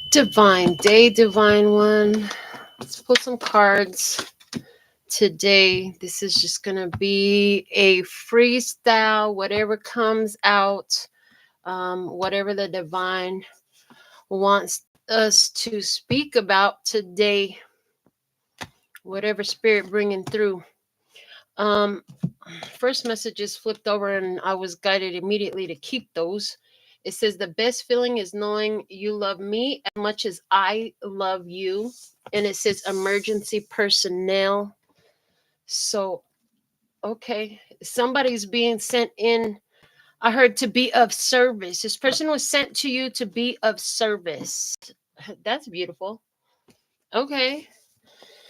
Divine day, divine one. Let's pull some cards today. This is just going to be a freestyle, whatever comes out, whatever the divine wants us to speak about today, whatever spirit bringing through. First message is flipped over and I was guided immediately to keep those. It says the best feeling is knowing you love me as much as I love you. And it says emergency personnel. So, okay, somebody's being sent in. I heard to be of service. This person was sent to you to be of service. That's beautiful. Okay.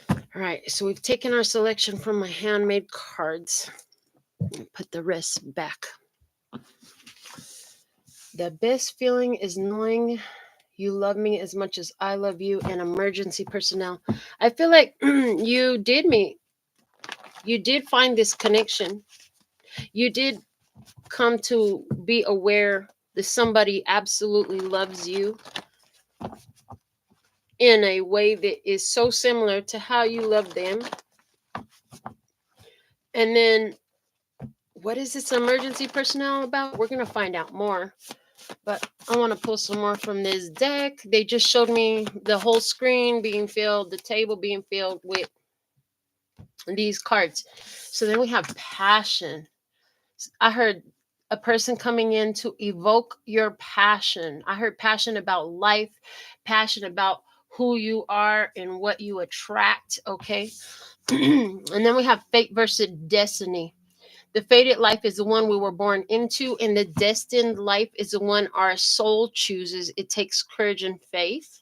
All right. So we've taken our selection from my handmade cards. Put the rest back. The best feeling is knowing you love me as much as I love you, and emergency personnel. I feel like you did find this connection. You did come to be aware that somebody absolutely loves you in a way that is so similar to how you love them. And then what is this emergency personnel about? We're going to find out more. But I want to pull some more from this deck. They just showed me the whole screen being filled, the table being filled with these cards. So then we have passion. I heard a person coming in to evoke your passion. I heard passion about life, passion about who you are and what you attract. Okay. And then we have fate versus destiny. The fated life is the one we were born into, and the destined life is the one our soul chooses. It takes courage and faith.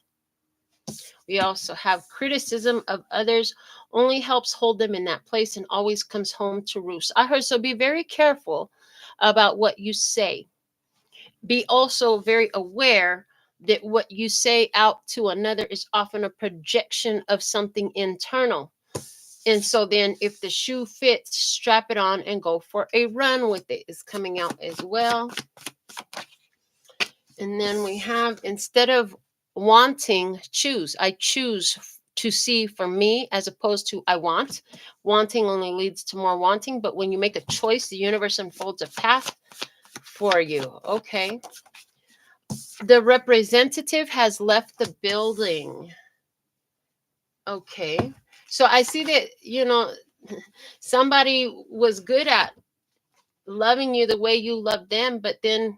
We also have criticism of others only helps hold them in that place and always comes home to roost. I heard, so be very careful about what you say. Be also very aware that what you say out to another is often a projection of something internal. And so then if the shoe fits, strap it on and go for a run with it. It's coming out as well. And then we have, instead of wanting, choose. I choose to see for me as opposed to I want. Wanting only leads to more wanting. But when you make a choice, the universe unfolds a path for you. Okay. The representative has left the building. Okay. So I see that, somebody was good at loving you the way you love them, but then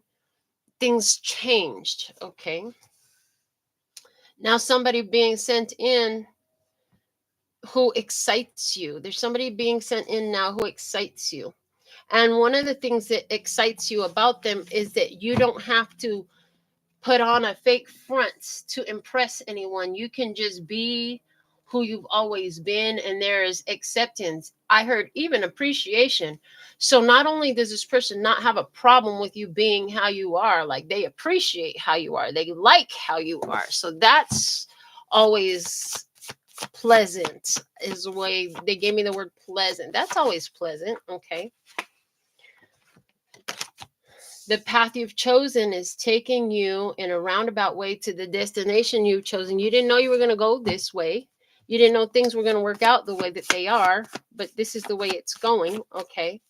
things changed. Okay. Now somebody being sent in who excites you. There's somebody being sent in now who excites you. And one of the things that excites you about them is that you don't have to put on a fake front to impress anyone. You can just be who you've always been, and there is acceptance. I heard even appreciation. So not only does this person not have a problem with you being how you are, like they appreciate how you are, they like how you are. So that's always pleasant, is the way they gave me the word pleasant. That's always pleasant. Okay. The path you've chosen is taking you in a roundabout way to the destination you've chosen. You didn't know you were going to go this way. You didn't know things were going to work out the way that they are, but this is the way it's going. Okay.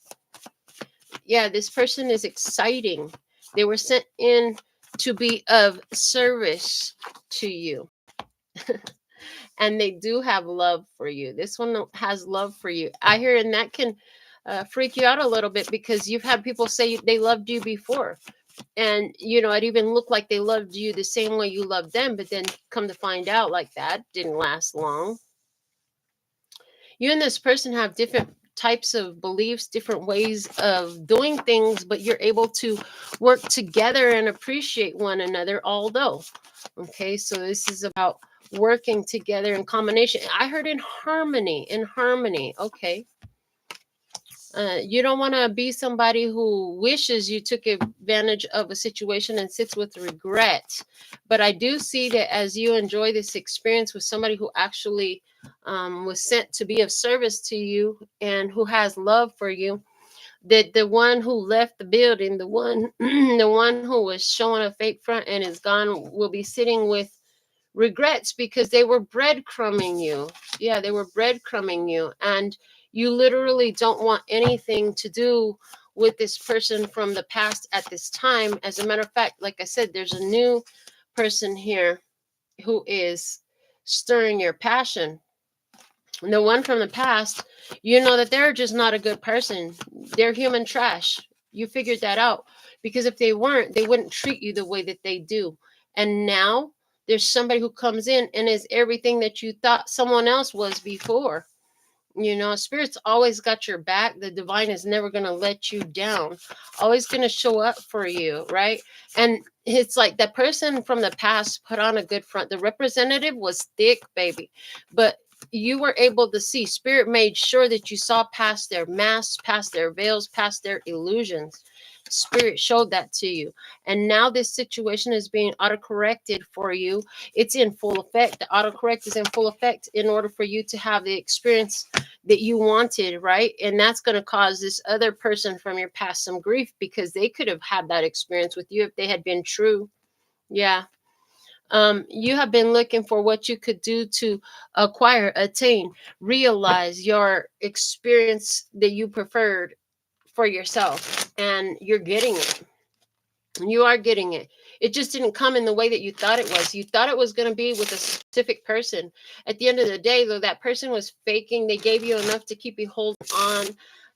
Yeah, this person is exciting. They were sent in to be of service to you. And they do have love for you. This one has love for you. I hear, and that can freak you out a little bit because you've had people say they loved you before. And, it even looked like they loved you the same way you loved them. But then come to find out, like, that didn't last long. You and this person have different types of beliefs, different ways of doing things, but you're able to work together and appreciate one another, although. Okay, so this is about working together in combination. I heard in harmony. Okay. You don't want to be somebody who wishes you took advantage of a situation and sits with regret. But I do see that as you enjoy this experience with somebody who actually was sent to be of service to you and who has love for you, that the one who left the building, the one the one who was showing a fake front and is gone, will be sitting with regrets because they were breadcrumbing you. Yeah, they were breadcrumbing you, and you literally don't want anything to do with this person from the past at this time. As a matter of fact, like I said, there's a new person here who is stirring your passion. The one from the past, you know that they're just not a good person. They're human trash. You figured that out, because if they weren't, they wouldn't treat you the way that they do. And now there's somebody who comes in and is everything that you thought someone else was before. Spirit's always got your back. The divine is never going to let you down, always going to show up for you, right? And it's like that person from the past put on a good front. The representative was thick, baby, but you were able to see. Spirit made sure that you saw past their masks, past their veils, past their illusions. Spirit showed that to you. And now this situation is being autocorrected for you. It's in full effect. The autocorrect is in full effect in order for you to have the experience that you wanted, right? And that's going to cause this other person from your past some grief, because they could have had that experience with you if they had been true. Yeah. You have been looking for what you could do to acquire, attain, realize your experience that you preferred for yourself, and you're getting it. You are getting it. It just didn't come in the way that you thought it was. You thought it was going to be with a specific person. At the end of the day, though, that person was faking. They gave you enough to keep you holding on.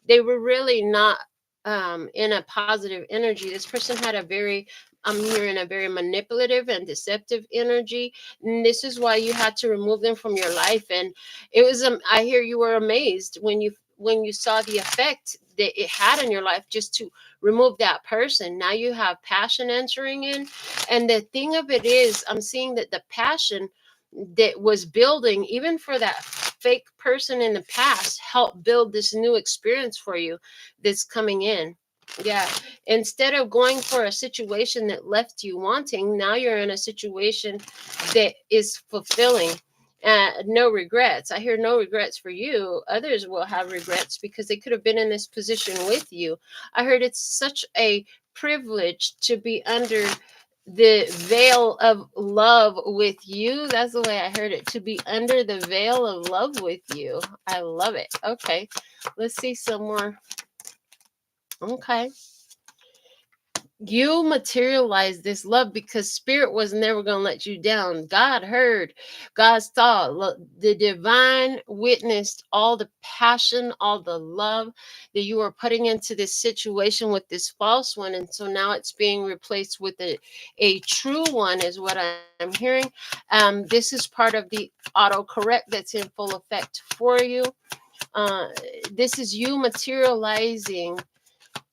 They were really not in a positive energy. This person had a very, I'm hearing a very manipulative and deceptive energy. And this is why you had to remove them from your life. And it was, I hear you were amazed when you saw the effect that it had in your life, just to remove that person. Now you have passion entering in. And the thing of it is, I'm seeing that the passion that was building, even for that fake person in the past, helped build this new experience for you that's coming in. Yeah. Instead of going for a situation that left you wanting, now you're in a situation that is fulfilling. No regrets. I hear no regrets for you. Others will have regrets because they could have been in this position with you. I heard it's such a privilege to be under the veil of love with you. That's the way I heard it. To be under the veil of love with you. I love it. Okay. Let's see some more. Okay. You materialize this love because spirit was never going to let you down. God heard, God saw. Look, the divine witnessed all the passion, all the love that you were putting into this situation with this false one. And so now it's being replaced with a true one, is what I'm hearing. This is part of the autocorrect that's in full effect for you. This is you materializing.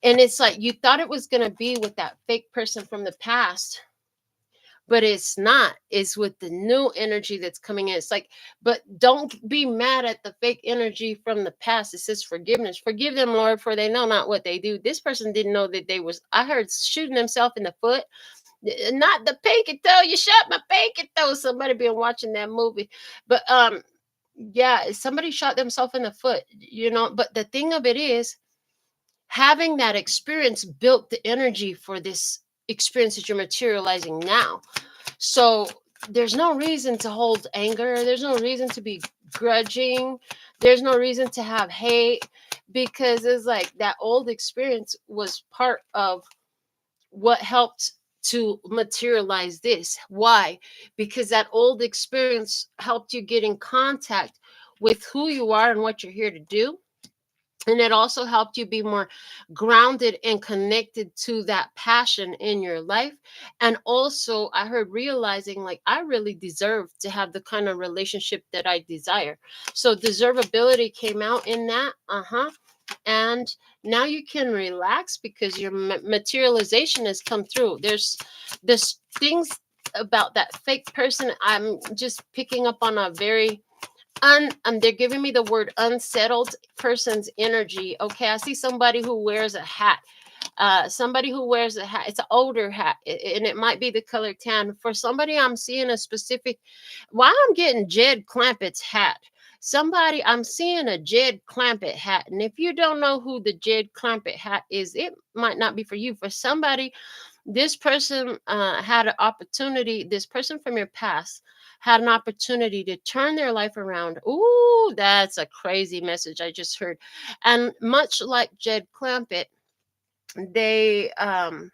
And it's like you thought it was going to be with that fake person from the past, but it's not. It's with the new energy that's coming in. It's like, but don't be mad at the fake energy from the past. It says forgiveness. Forgive them, Lord, for they know not what they do. This person didn't know that they was, I heard, shooting himself in the foot. Not the pinky toe. You shot my pinky toe. Somebody been watching that movie. But yeah, somebody shot themselves in the foot, But the thing of it is, having that experience built the energy for this experience that you're materializing now. So there's no reason to hold anger. There's no reason to be grudging. There's no reason to have hate, because it's like that old experience was part of what helped to materialize this. Why? Because that old experience helped you get in contact with who you are and what you're here to do. And it also helped you be more grounded and connected to that passion in your life. And also, I heard realizing, like, I really deserve to have the kind of relationship that I desire. So deservability came out in that. And now you can relax because your materialization has come through. There's things about that fake person. I'm just picking up on a very they're giving me the word unsettled person's energy. Okay, I see somebody who wears a hat. Somebody who wears a hat. It's an older hat, and it might be the color tan. For somebody, I'm seeing a specific. Why I'm getting Jed Clampett's hat. Somebody, I'm seeing a Jed Clampett hat, and if you don't know who the Jed Clampett hat is, it might not be for you. For somebody, this person had an opportunity. This person from your past had an opportunity to turn their life around. Ooh, that's a crazy message I just heard. And much like Jed Clampett, they um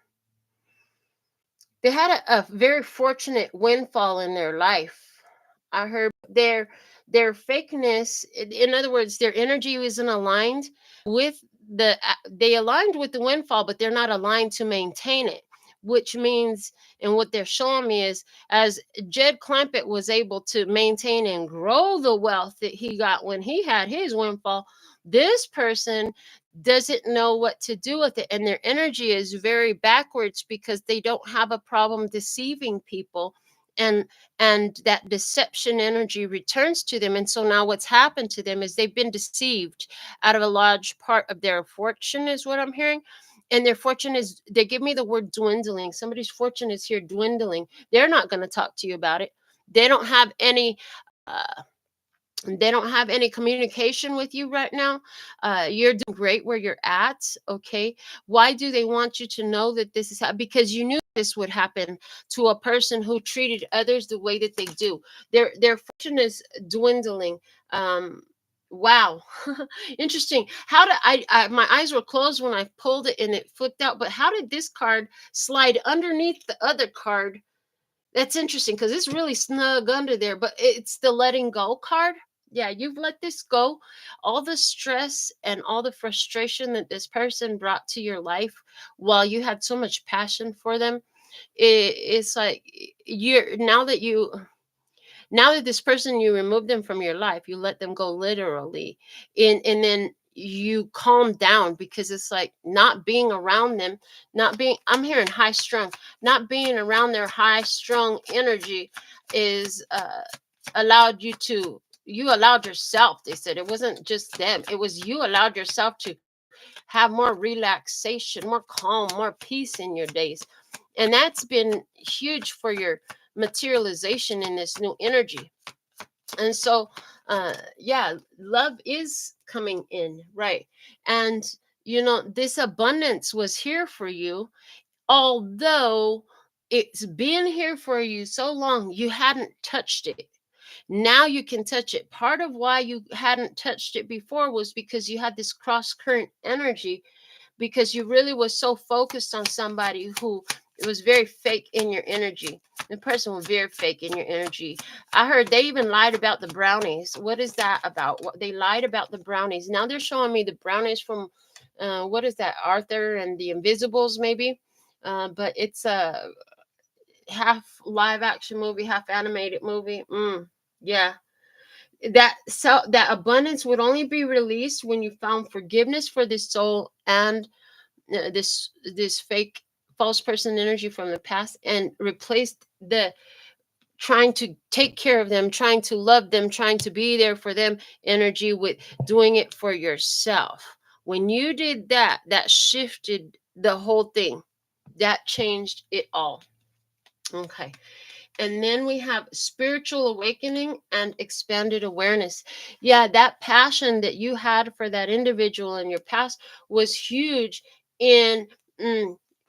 they had a very fortunate windfall in their life. I heard their fakeness, in other words, their energy isn't aligned with they aligned with the windfall, but they're not aligned to maintain it. Which means, and what they're showing me is, as Jed Clampett was able to maintain and grow the wealth that he got when he had his windfall, this person doesn't know what to do with it, and their energy is very backwards because they don't have a problem deceiving people, and that deception energy returns to them. And so now what's happened to them is they've been deceived out of a large part of their fortune, is what I'm hearing. And their fortune is, they give me the word dwindling. Somebody's fortune is here dwindling. They're not going to talk to you about it. They don't have any uh, they don't have any communication with you right now. You're doing great where you're at. Okay, why do they want you to know that this is because you knew this would happen to a person who treated others the way that they do. Their fortune is dwindling. Wow. Interesting. How did my eyes were closed when I pulled it and it flipped out, but how did this card slide underneath the other card? That's interesting because it's really snug under there, but it's the letting go card. Yeah, you've let this go. All the stress and all the frustration that this person brought to your life while you had so much passion for them, it's like you're now that this person, you remove them from your life, you let them go literally, and then you calm down because it's like not being around them, not being, I'm hearing high strung, not being around their high strung energy is allowed you to, you allowed yourself, they said it wasn't just them, it was you allowed yourself to have more relaxation, more calm, more peace in your days. And that's been huge for your materialization in this new energy. And so yeah, love is coming in, right? And this abundance was here for you, although it's been here for you so long you hadn't touched it. Now you can touch it. Part of why you hadn't touched it before was because you had this cross current energy, because you really was so focused on somebody who was very fake in your energy. The person was very fake in your energy. I heard they even lied about the brownies. What is that about? What they lied about the brownies. Now they're showing me the brownies from what is that? Arthur and the Invisibles, maybe. But it's a half live action movie, half animated movie. Yeah, that abundance would only be released when you found forgiveness for this soul and this fake false person energy from the past, and replaced the trying to take care of them, trying to love them, trying to be there for them energy with doing it for yourself. When you did that, that shifted the whole thing. That changed it all. Okay. And then we have spiritual awakening and expanded awareness. Yeah, that passion that you had for that individual in your past was huge in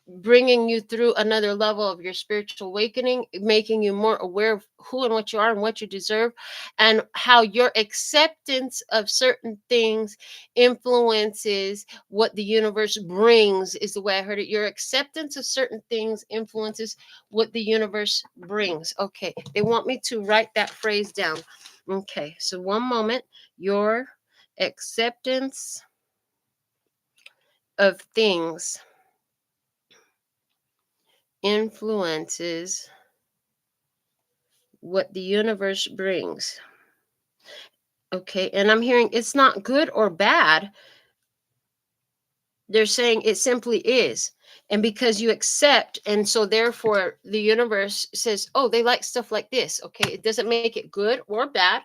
bringing you through another level of your spiritual awakening, making you more aware of who and what you are and what you deserve, and how your acceptance of certain things influences what the universe brings, is the way I heard it. Your acceptance of certain things influences what the universe brings. Okay, they want me to write that phrase down. Okay, so one moment. Your acceptance of things influences what the universe brings. Okay, and I'm hearing it's not good or bad. They're saying it simply is. And because you accept, and so therefore the universe says, oh, they like stuff like this. Okay, it doesn't make it good or bad.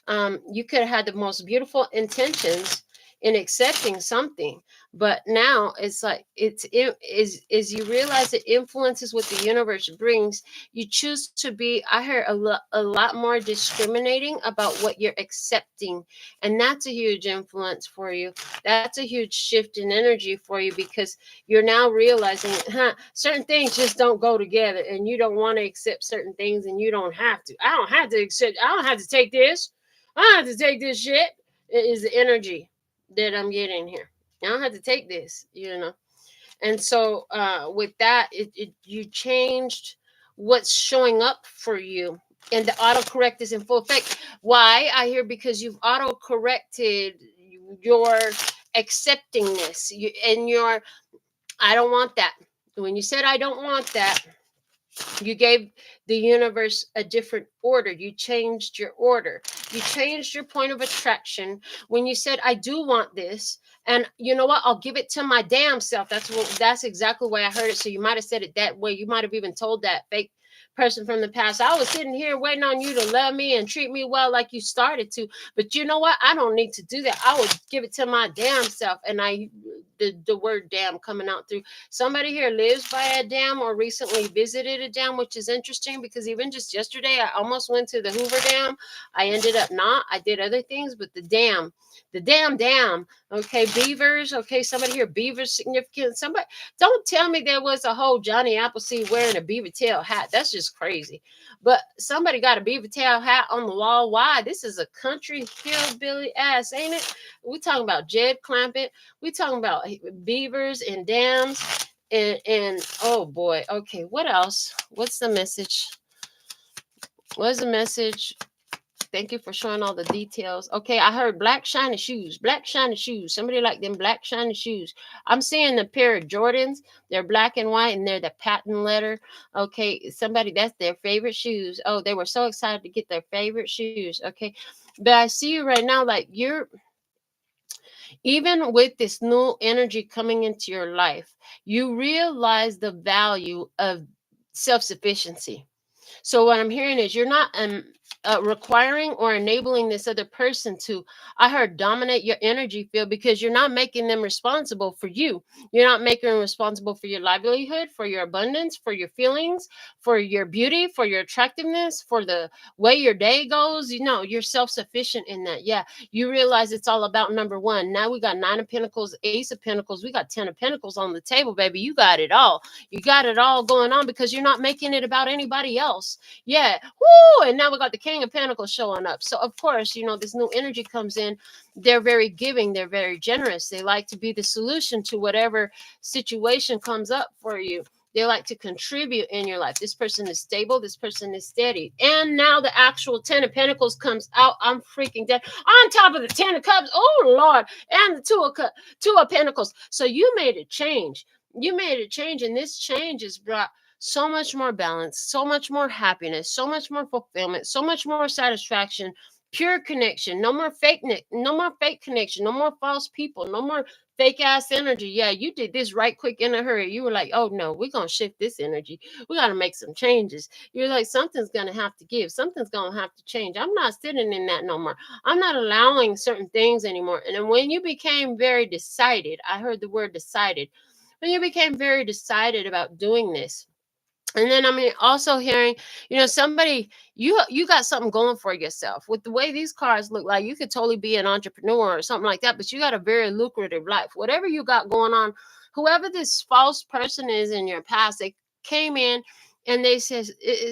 You could have had the most beautiful intentions in accepting something, but now it's like is you realize the influences what the universe brings. You choose to be, I heard, a lot more discriminating about what you're accepting, and that's a huge influence for you. That's a huge shift in energy for you, because you're now realizing, certain things just don't go together, and you don't want to accept certain things, and you don't have to. I don't have to accept, I don't have to take this. I don't have to take this shit. It is the energy that I'm getting here. I don't have to take this. And so with that, you changed what's showing up for you. And the autocorrect is in full effect. Why? I hear because you've autocorrected your acceptingness. And your, I don't want that. When you said I don't want that, you gave the universe a different order. You changed your order. You changed your point of attraction when you said, I do want this. And you know what? I'll give it to my damn self. That's exactly why I heard it. So you might have said it that way. You might have even told that fake person from the past, I was sitting here waiting on you to love me and treat me well like you started to. But you know what? I don't need to do that. I would give it to my damn self. And the word damn coming out through. Somebody here lives by a dam or recently visited a dam, which is interesting because even just yesterday, I almost went to the Hoover Dam. I ended up not. I did other things, but the dam. Okay, beavers. Okay, somebody here, beavers significant. Somebody, don't tell me there was a whole Johnny Appleseed wearing a beaver tail hat. That's just crazy. But somebody got a beaver tail hat on the wall. Why? This is a country hillbilly ass, ain't it? We talking about Jed Clampett. We talking about beavers and dams, and oh boy. Okay, what else? What's the message? What's the message? Thank you for showing all the details. Okay, I heard black shiny shoes. Black shiny shoes. Somebody like them black shiny shoes. I'm seeing the pair of Jordans. They're black and white, and they're the patent letter. Okay, somebody, that's their favorite shoes. Oh, they were so excited to get their favorite shoes. Okay, but I see you right now, like you're, even with this new energy coming into your life, you realize the value of self sufficiency. So what I'm hearing is you're not requiring or enabling this other person to, I heard, dominate your energy field, because you're not making them responsible for you. You're not making them responsible for your livelihood, for your abundance, for your feelings, for your beauty, for your attractiveness, for the way your day goes. You're self-sufficient in that. Yeah, you realize it's all about number one. Now we got Nine of Pentacles, Ace of Pentacles. We got 10 of Pentacles on the table, baby. You got it all. You got it all going on because you're not making it about anybody else. Yeah. Woo! And now we got the King of Pentacles showing up. So of course, this new energy comes in. They're very giving. They're very generous. They like to be the solution to whatever situation comes up for you. They like to contribute in your life. This person is stable. This person is steady. And now the actual 10 of Pentacles comes out. I'm freaking dead. On top of the 10 of Cups. Oh, Lord. And the two of Pentacles. So you made a change. You made a change. And this change is brought so much more balance, so much more happiness, so much more fulfillment, so much more satisfaction, pure connection, no more fake connection, no more false people, no more fake ass energy. Yeah, you did this right quick in a hurry. You were like, oh no, we're gonna shift this energy. We gotta make some changes. You're like, something's gonna have to give, something's gonna have to change. I'm not sitting in that no more. I'm not allowing certain things anymore. And then when you became very decided, I heard the word decided. When you became very decided about doing this, and then also hearing, somebody, you got something going for yourself. With the way these cards look, like you could totally be an entrepreneur or something like that, but you got a very lucrative life. Whatever you got going on, whoever this false person is in your past, they came in and they said,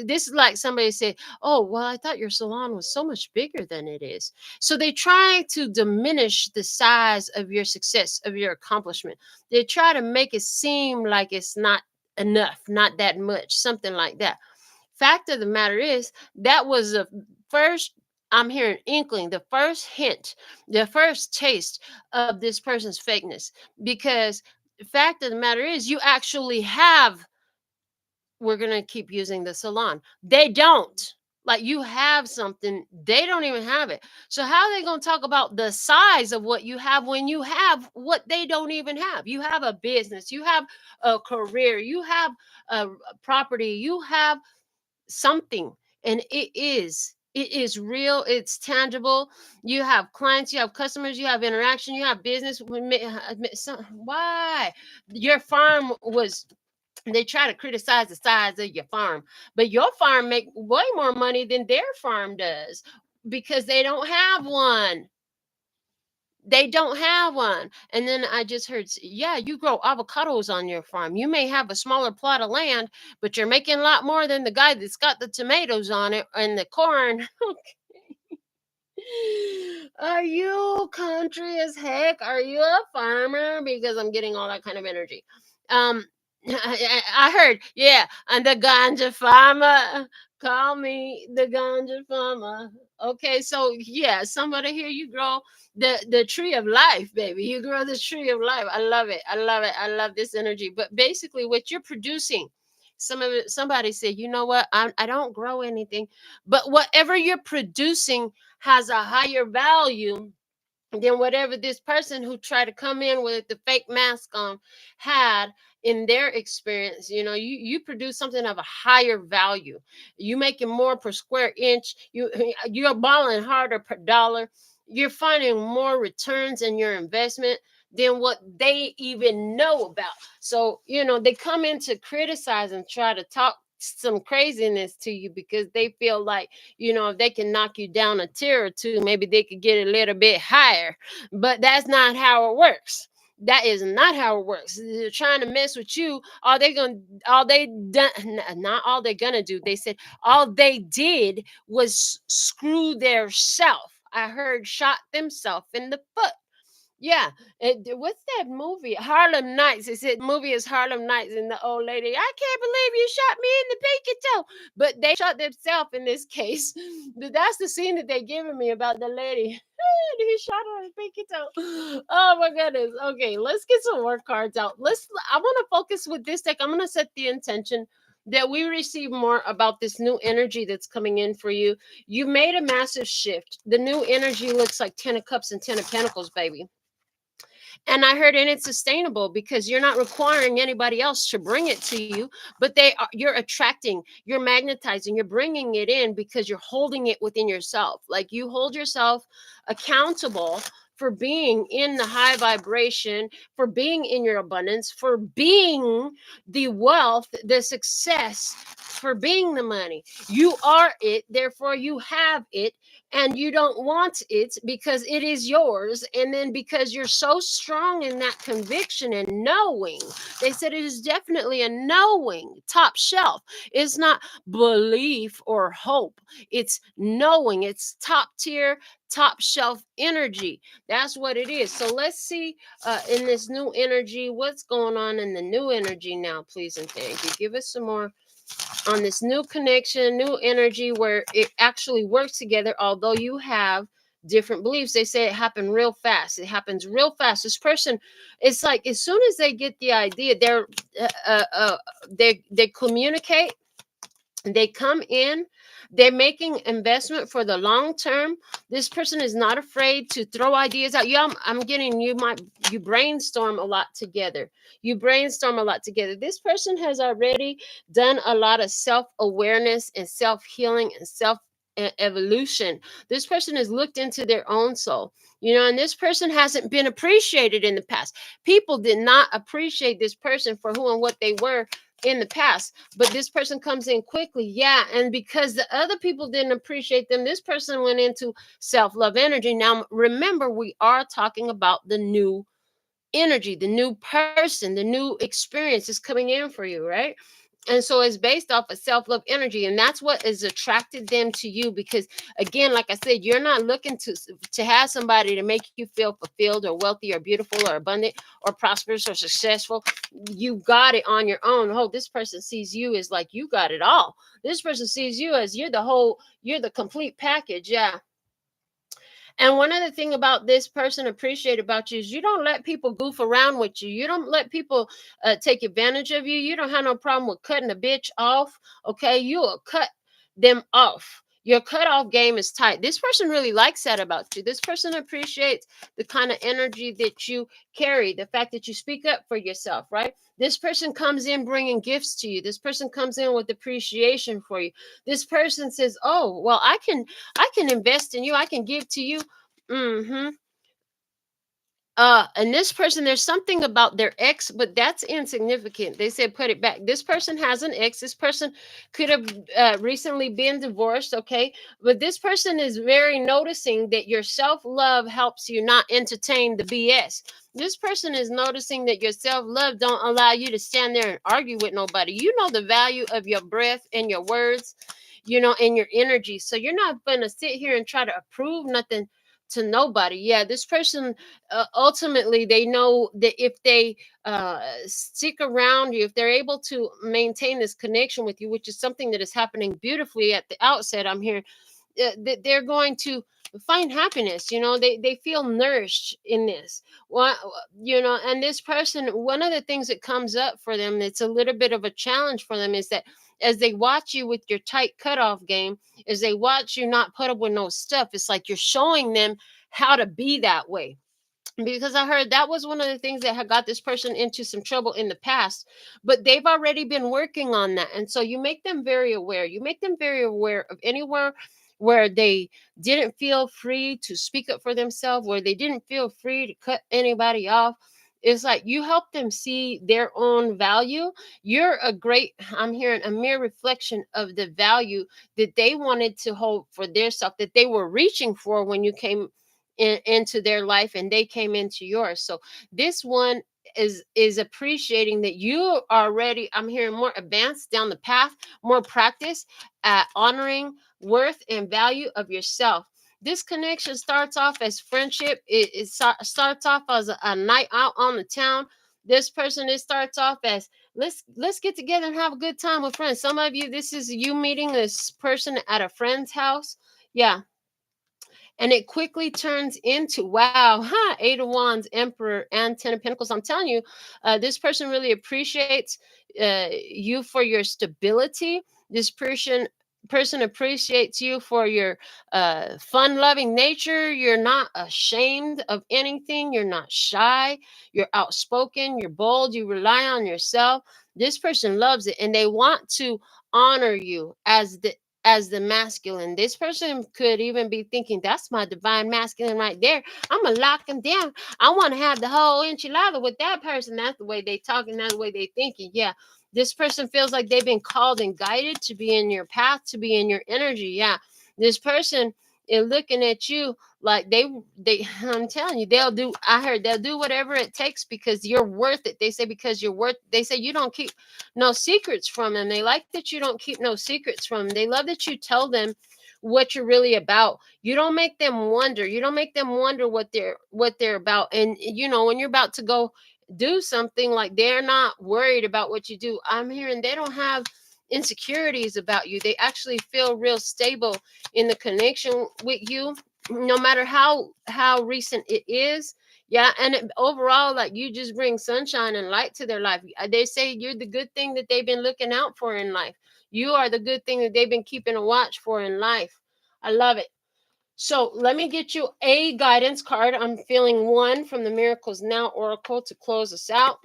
this is like somebody said, oh, well, I thought your salon was so much bigger than it is. So they try to diminish the size of your success, of your accomplishment. They try to make it seem like it's not enough, not that much, something like that. Fact of the matter is, that was the first, I'm hearing inkling, the first hint, the first taste of this person's fakeness. Because the fact of the matter is, you actually have, we're going to keep using the salon. They don't. Like, you have something, they don't even have it. So how are they going to talk about the size of what you have when you have what they don't even have? You have a business, you have a career, you have a property, you have something, and it is It is real, it's tangible. You have clients, you have customers, you have interaction, you have business. Why? Your farm was, they try to criticize the size of your farm, but your farm make way more money than their farm does because they don't have one. They don't have one. And then I just heard, yeah, you grow avocados on your farm. You may have a smaller plot of land, but you're making a lot more than the guy that's got the tomatoes on it and the corn. Are you country as heck? Are you a farmer? Because I'm getting all that kind of energy. Um, I heard, yeah, and the ganja farmer. Call me the ganja farmer. Okay, so yeah, somebody here, you grow the tree of life, baby. You grow the tree of life. I love it. I love it. I love this energy. But basically, what you're producing, some of it, somebody said, you know what? I don't grow anything, but whatever you're producing has a higher value than whatever this person who tried to come in with the fake mask on had in their experience. You produce something of a higher value. You making more per square inch. You're balling harder per dollar. You're finding more returns in your investment than what they even know about. So they come in to criticize and try to talk some craziness to you because they feel like, if they can knock you down a tier or two, maybe they could get a little bit higher. But that's not how it works. That is not how it works. They're trying to mess with you. All they done, not all they're gonna do. They said all they did was screw their self. I heard shot themselves in the foot. Yeah, what's that movie? Harlem Nights. It said movie is Harlem Nights, and the old lady, I can't believe you shot me in the pinky toe. But they shot themselves in this case. That's the scene that they giving me about the lady. He shot her in the pinky toe. Oh my goodness. Okay, let's get some more cards out. I want to focus with this deck. I'm gonna set the intention that we receive more about this new energy that's coming in for you. You made a massive shift. The new energy looks like 10 of Cups and 10 of Pentacles, baby. And I heard, and it's sustainable because you're not requiring anybody else to bring it to you, but you're attracting, you're magnetizing, you're bringing it in because you're holding it within yourself. Like you hold yourself accountable for being in the high vibration, for being in your abundance, for being the wealth, the success, for being the money. You are it, therefore you have it, and you don't want it because it is yours. And then because you're so strong in that conviction and knowing, they said it is definitely a knowing, top shelf. It's not belief or hope, it's knowing. It's top tier, top shelf energy. That's what it is. So let's see, in this new energy, what's going on in the new energy now, please and thank you. Give us some more on this new connection, new energy where it actually works together, although you have different beliefs. They say it happened real fast. It happens real fast. This person, it's like as soon as they get the idea, they communicate, they come in, they're making investment for the long term. This person is not afraid to throw ideas out. Yeah, I'm getting you brainstorm a lot together. You brainstorm a lot together. This person has already done a lot of self-awareness and self-healing and evolution. This person has looked into their own soul, and this person hasn't been appreciated in the past. People did not appreciate this person for who and what they were in the past, but this person comes in quickly. Yeah, and because the other people didn't appreciate them, this person went into self-love energy. Now remember, we are talking about the new energy, the new person, the new experience is coming in for you, right? And so it's based off of self-love energy, and that's what has attracted them to you. Because again, like I said, you're not looking to have somebody to make you feel fulfilled or wealthy or beautiful or abundant or prosperous or successful. You got it on your own. Oh, this person sees you as like you got it all. This person sees you as you're the complete package. Yeah. And one other thing about this person appreciate about you is you don't let people goof around with you. You don't let people take advantage of you. You don't have no problem with cutting a bitch off. Okay, you'll cut them off. Your cutoff game is tight. This person really likes that about you. This person appreciates the kind of energy that you carry, the fact that you speak up for yourself, right? This person comes in bringing gifts to you. This person comes in with appreciation for you. This person says, "Oh, well, I can invest in you. I can give to you." Mm-hmm. And this person, there's something about their ex, but that's insignificant. They said put it back. This person has an ex. This person could have recently been divorced, okay? But this person is very noticing that your self-love helps you not entertain the BS. This person is noticing that your self-love don't allow you to stand there and argue with nobody. You know the value of your breath and your words, and your energy. So you're not going to sit here and try to approve nothing to nobody. Yeah, this person, ultimately, they know that if they stick around you, if they're able to maintain this connection with you, which is something that is happening beautifully at the outset, I'm hearing that they're going to find happiness. They feel nourished in this. Well, and this person, one of the things that comes up for them, it's a little bit of a challenge for them, is that as they watch you with your tight cutoff game, as they watch you not put up with no stuff, it's like you're showing them how to be that way. Because I heard that was one of the things that had got this person into some trouble in the past, but they've already been working on that. And so you make them very aware. You make them very aware of anywhere where they didn't feel free to speak up for themselves, where they didn't feel free to cut anybody off. It's like you help them see their own value. You're I'm hearing a mere reflection of the value that they wanted to hold for their self, that they were reaching for when you came into their life and they came into yours. So this one is appreciating that you are already, I'm hearing, more advanced down the path, more practice at honoring worth and value of yourself. This connection starts off as friendship. It starts off as a night out on the town. This person, it starts off as let's get together and have a good time with friends. Some of you, this is you meeting this person at a friend's house. Yeah, and it quickly turns into, wow, huh, Eight of Wands, Emperor, and Ten of Pentacles. I'm telling you, this person really appreciates you for your stability. This person appreciates you for your fun-loving nature. You're not ashamed of anything. You're not shy. You're outspoken. You're bold. You rely on yourself. This person loves it, and they want to honor you as the masculine. This person could even be thinking, that's my divine masculine right there. I'm gonna lock him down. I want to have the whole enchilada with that person. That's the way they talking, that's the way they thinking. Yeah. This person feels like they've been called and guided to be in your path, to be in your energy. Yeah. This person is looking at you like they I'm telling you, they'll do whatever it takes because you're worth it. They say because you're worth, they say you don't keep no secrets from them. They like that you don't keep no secrets from them. They love that you tell them what you're really about. You don't make them wonder. You don't make them wonder what they're about. And when you're about to go do something, like, they're not worried about what you do. I'm hearing they don't have insecurities about you. They actually feel real stable in the connection with you, no matter how recent it is. Yeah, and overall, like, you just bring sunshine and light to their life. They say you're the good thing that they've been looking out for in life. You are the good thing that they've been keeping a watch for in life. I love it. So let me get you a guidance card. I'm feeling one from the Miracles Now Oracle to close us out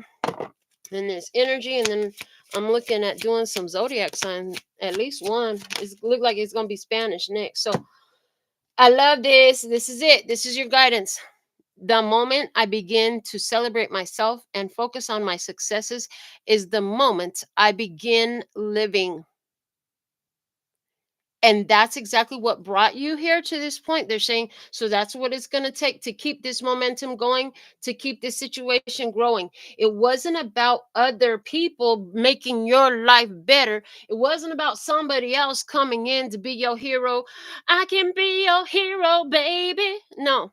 in this energy, and then I'm looking at doing some zodiac sign, at least one. It look like it's gonna be Spanish next. So I love this. This is it. This is your guidance. The moment I begin to celebrate myself and focus on my successes is the moment I begin living. And that's exactly what brought you here to this point. They're saying, so that's what it's going to take to keep this momentum going, to keep this situation growing. It wasn't about other people making your life better. It wasn't about somebody else coming in to be your hero. I can be your hero, baby. No.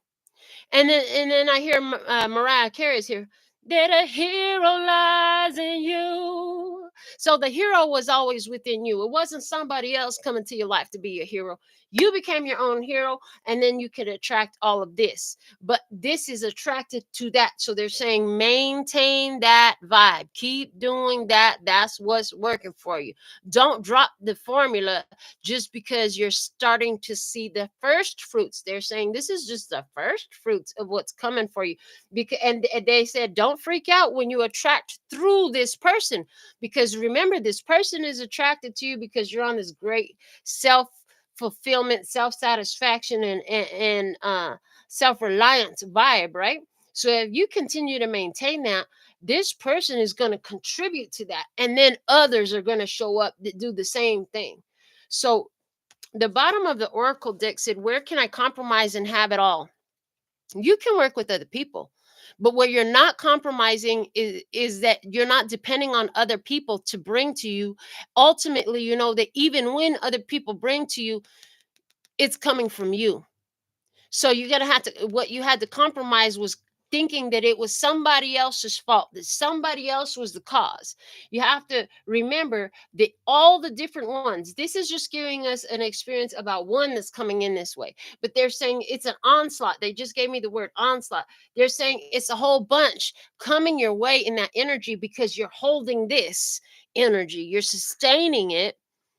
And then I hear Mariah Carey's here. That a hero lies in you. So the hero was always within you. It wasn't somebody else coming to your life to be a hero. You became your own hero, and then you could attract all of this. But this is attracted to that. So they're saying maintain that vibe. Keep doing that. That's what's working for you. Don't drop the formula just because you're starting to see the first fruits. They're saying this is just the first fruits of what's coming for you. And they said, don't freak out when you attract through this person, because remember, this person is attracted to you because you're on this great self fulfillment, self satisfaction, and self reliance vibe, right? So if you continue to maintain that, this person is going to contribute to that, and then others are going to show up that do the same thing. So the bottom of the oracle deck said, where can I compromise and have it all? You can work with other people, but where you're not compromising is that you're not depending on other people to bring to you. Ultimately, you know that even when other people bring to you, it's coming from you. So you're gonna have to, what you had to compromise was thinking that it was somebody else's fault, that somebody else was the cause. You have to remember that all the different ones, this is just giving us an experience about one that's coming in this way. But they're saying it's an onslaught. They just gave me the word onslaught. They're saying it's a whole bunch coming your way in that energy because you're holding this energy, you're sustaining it.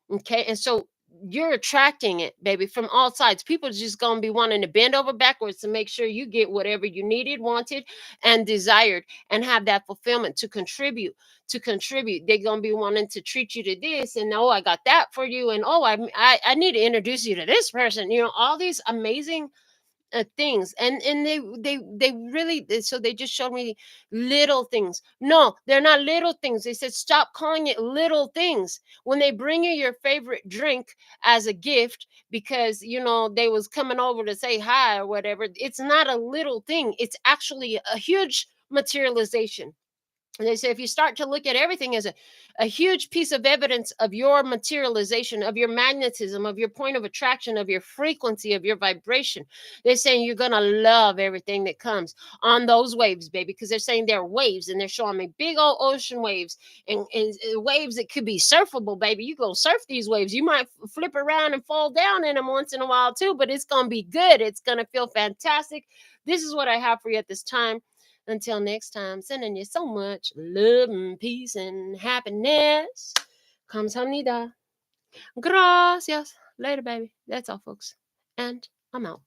Okay. And so you're attracting it, baby, from all sides. People are just gonna be wanting to bend over backwards to make sure you get whatever you needed, wanted, and desired, and have that fulfillment to contribute. To contribute, they're gonna be wanting to treat you to this, and oh, I got that for you, and oh, I need to introduce you to this person. You know, all these amazing things. And they really, so they just showed me little things. No, they're not little things. They said stop calling it little things. When they bring you your favorite drink as a gift because you know they was coming over to say hi or whatever, it's not a little thing, it's actually a huge materialization. And they say if you start to look at everything as a huge piece of evidence of your materialization, of your magnetism, of your point of attraction, of your frequency, of your vibration, they're saying you're going to love everything that comes on those waves, baby, because they're saying they're waves, and they're showing me big old ocean waves, and waves that could be surfable, baby. You go surf these waves. You might flip around and fall down in them once in a while too, but it's going to be good. It's going to feel fantastic. This is what I have for you at this time. Until next time, sending you so much love and peace and happiness. Kamsahamnida. Gracias. Later, baby. That's all, folks. And I'm out.